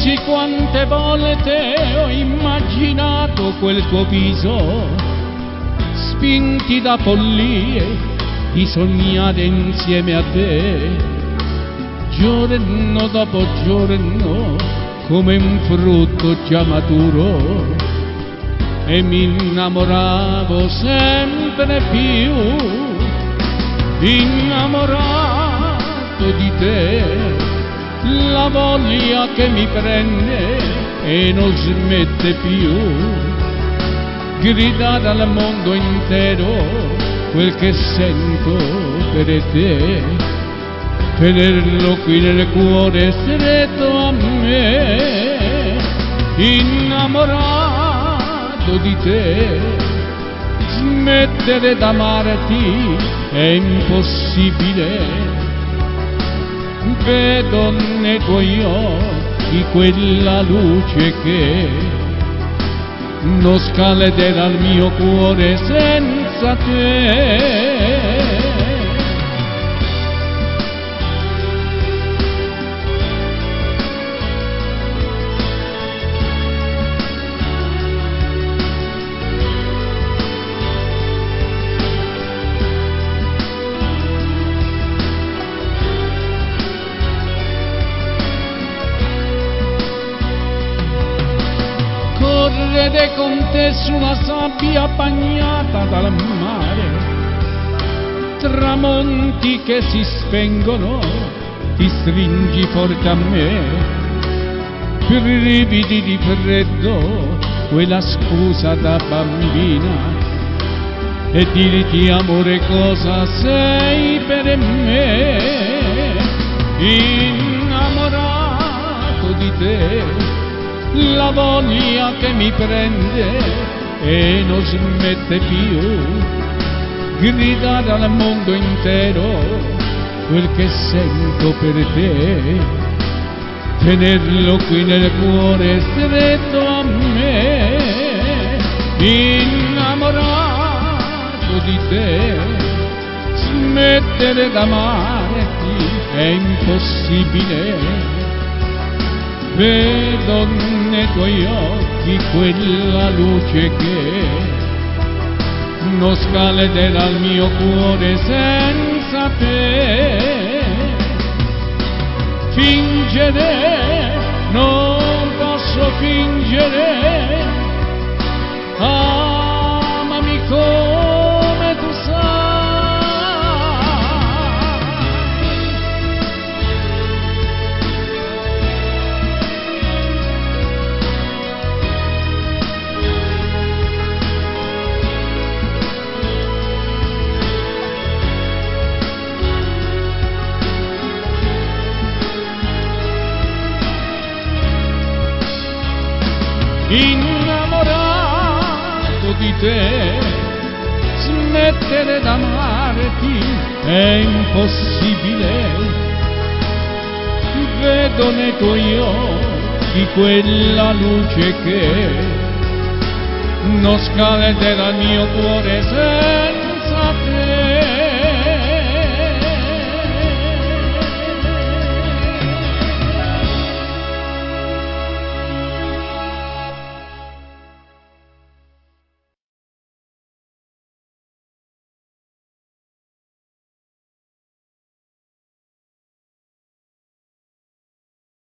Sì, quante volte ho immaginato quel tuo viso, spinti da follie di sognare insieme a te, giorno dopo giorno, come un frutto già maturo, e mi innamoravo sempre più, innamorato di te. La voglia che mi prende e non smette più, gridare al mondo intero quel che sento per te, tenerlo qui nel cuore stretto a me, innamorato di te. Smettere d'amarti è impossibile, vedo nei tuoi occhi quella luce che non scalderà il mio cuore senza te. Correre con te sulla sabbia bagnata dal mare, tramonti che si spengono, ti stringi forte a me, brividi di freddo, quella scusa da bambina, e dirti amore cosa sei per me, innamorato di te. La voglia che mi prende e non smette più, gridare al mondo intero quel che sento per te, tenerlo qui nel cuore stretto a me, innamorato di te. Smettere d'amarti è impossibile, vedo nei tuoi occhi quella luce che non scalderà il mio cuore senza te. Fingere, non posso fingere, amami come tu sai. Innamorato di te, smettere d'amarti è impossibile, vedo nei tuoi occhi quella luce che non scalderà il mio cuore senza